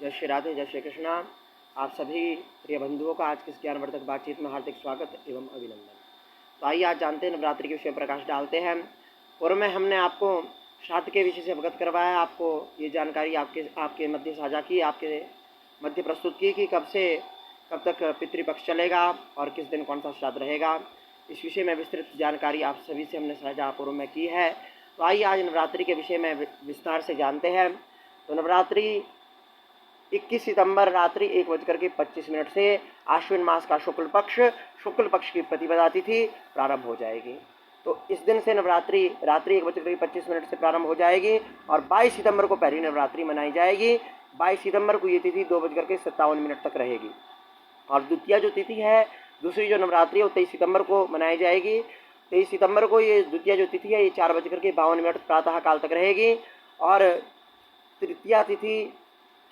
जय श्री राधे, जय श्री कृष्णा। आप सभी प्रिय बंधुओं का आज की इस ज्ञानवर्धक बातचीत में हार्दिक स्वागत एवं अभिनंदन। तो आइए आज जानते हैं, नवरात्रि के विषय में प्रकाश डालते हैं। पूर्व में हमने आपको श्राद्ध के विषय से अवगत करवाया, आपको ये जानकारी आपके मध्य साझा की, आपके मध्य प्रस्तुत की कि कब से कब तक पितृपक्ष चलेगा और किस दिन कौन सा श्राद्ध रहेगा। इस विषय में विस्तृत जानकारी आप सभी से हमने साझा पूर्व में की है। तो आइए आज नवरात्रि के विषय में विस्तार से जानते हैं। तो नवरात्रि 21 सितंबर रात्रि 1:25 से आश्विन मास का शुक्ल पक्ष की प्रतिपदा तिथि प्रारंभ हो जाएगी। तो इस दिन से नवरात्रि रात्रि 1:25 से प्रारंभ हो जाएगी और 22 सितंबर को पहली नवरात्रि मनाई जाएगी। 22 सितंबर को ये तिथि 2:57 तक रहेगी। और द्वितीय जो तिथि है, दूसरी जो नवरात्रि है वो 23 सितंबर को मनाई जाएगी। 23 सितंबर को ये द्वितीय जो तिथि है ये 4:52 प्रातः काल तक रहेगी। और तृतीया तिथि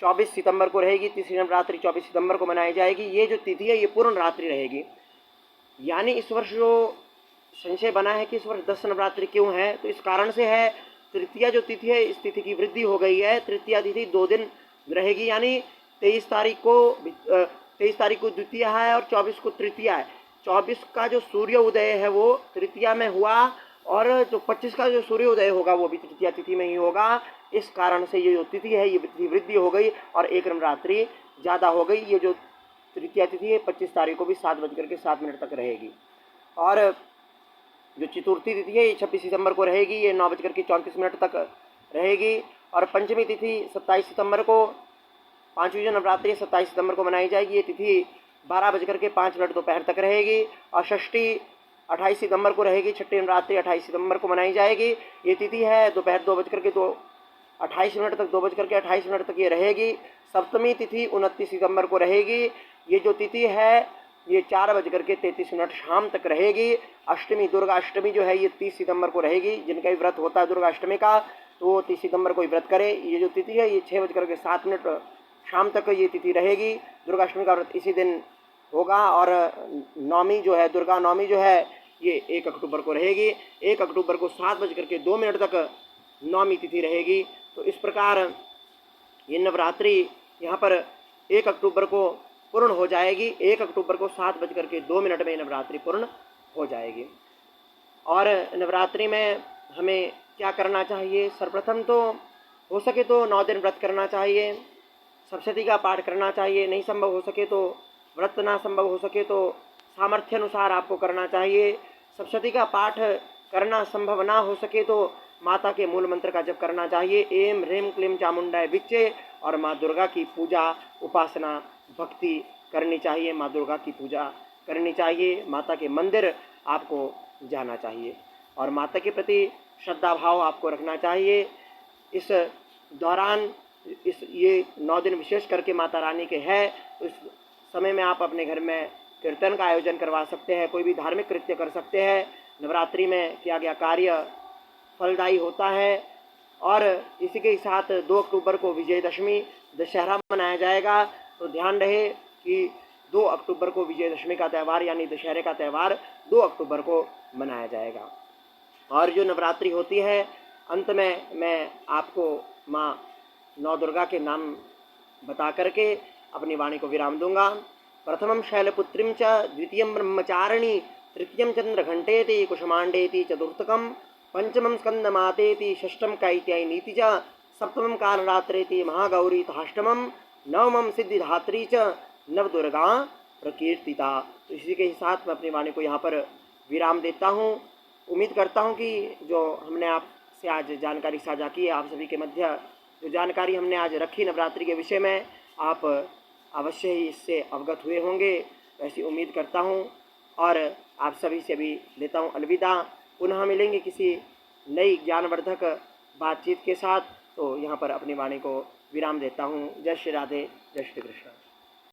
24 सितंबर को रहेगी। तीसरी नवरात्रि 24 सितंबर को मनाई जाएगी। ये जो तिथि है ये पूर्ण रात्रि रहेगी। यानी इस वर्ष जो संशय बना है कि इस वर्ष 10 नवरात्रि क्यों है, तो इस कारण से है, तृतीया जो तिथि है इस तिथि की वृद्धि हो गई है। तृतीया तिथि 2 दिन रहेगी, यानी 23 तारीख को द्वितीय है और 24 को तृतीया है। 24 का जो सूर्य उदय है वो तृतीया में हुआ और जो 25 का जो सूर्य उदय होगा वो भी तृतीया तिथि में ही होगा। इस कारण से ये जो तिथि है ये तिथि वृद्धि हो गई और एक नवरात्रि ज़्यादा हो गई। ये जो तृतीया तिथि है 25 तारीख को भी 7:07 तक रहेगी। और जो चतुर्थी तिथि है ये 26 सितंबर को रहेगी, ये 9:34 तक रहेगी। और पंचमी तिथि 27 सितंबर को, पाँचवीं जो नवरात्रि 27 सितंबर को मनाई जाएगी। ये तिथि 12:05 दोपहर तक रहेगी। और षष्ठी 28 सितंबर को रहेगी। छठी नवरात्रि 28 सितंबर को मनाई जाएगी। ये तिथि है दोपहर 2:28 तक 2:28 तक ये रहेगी। सप्तमी तिथि 29 सितंबर को रहेगी। ये जो तिथि है ये 4:33 शाम तक रहेगी। अष्टमी, दुर्गा अष्टमी जो है ये 30 सितंबर को रहेगी। जिनका भी व्रत होता है दुर्गा अष्टमी का तो वो 30 सितंबर को ही व्रत करे। ये जो तिथि है ये 6:07 शाम तक ये तिथि रहेगी। दुर्गा अष्टमी का व्रत इसी दिन होगा। और नवमी जो है, दुर्गा नवमी जो है ये 1 अक्टूबर को रहेगी। 1 अक्टूबर को 7:02 तक नवमी तिथि रहेगी। तो इस प्रकार ये नवरात्रि यहाँ पर 1 अक्टूबर को पूर्ण हो जाएगी। 1 अक्टूबर को 7:02 में नवरात्रि पूर्ण हो जाएगी। और नवरात्रि में हमें क्या करना चाहिए? सर्वप्रथम तो हो सके तो 9 दिन व्रत करना चाहिए, सप्तशती का पाठ करना चाहिए। नहीं संभव हो सके तो, व्रत ना संभव हो सके तो सामर्थ्य अनुसार आपको करना चाहिए। सप्तशती का पाठ करना संभव ना हो सके तो माता के मूल मंत्र का जप करना चाहिए, एम ह्रीम क्लीम चामुंडाय विच्चे। और माँ दुर्गा की पूजा, उपासना, भक्ति करनी चाहिए। माँ दुर्गा की पूजा करनी चाहिए। माता के मंदिर आपको जाना चाहिए और माता के प्रति श्रद्धा भाव आपको रखना चाहिए। इस दौरान ये 9 दिन विशेष करके माता रानी के हैं, तो इस समय में आप अपने घर में कीर्तन का आयोजन करवा सकते हैं, कोई भी धार्मिक कृत्य कर सकते हैं। नवरात्रि में किया गया कार्य फलदायी होता है। और इसी के साथ 2 अक्टूबर को विजयदशमी दशहरा मनाया जाएगा। तो ध्यान रहे कि 2 अक्टूबर को विजयदशमी का त्यौहार यानी दशहरे का त्यौहार 2 अक्टूबर को मनाया जाएगा। और जो नवरात्रि होती है, अंत में मैं आपको माँ नौ दुर्गा के नाम बता करके अपनी वाणी को विराम दूंगा। प्रथमं शैलपुत्रीं च, द्वितीयं ब्रह्मचारिणी, तृतीयं चंद्रघंटेति, कुसुमांडेति, चतुर्थकं पंचमं स्कंदमातेति, षष्ठं कात्यायनीति च, सप्तमं कालरात्रेति महागौरी, अष्टमं नवमं सिद्धिधात्री च, नवदुर्गा प्रकीर्तिता। तो इसी के साथ मैं अपनी वाणी को यहाँ पर विराम देता हूँ। उम्मीद करता हूँ कि जो हमने आपसे आज जानकारी साझा की है, आप सभी के मध्य जो जानकारी हमने आज रखी नवरात्रि के विषय में, आप अवश्य ही इससे अवगत हुए होंगे, ऐसी उम्मीद करता हूँ। और आप सभी से भी लेता हूँ अलविदा। पुनः मिलेंगे किसी नई ज्ञानवर्धक बातचीत के साथ। तो यहाँ पर अपनी वाणी को विराम देता हूँ। जय श्री राधे, जय श्री कृष्ण।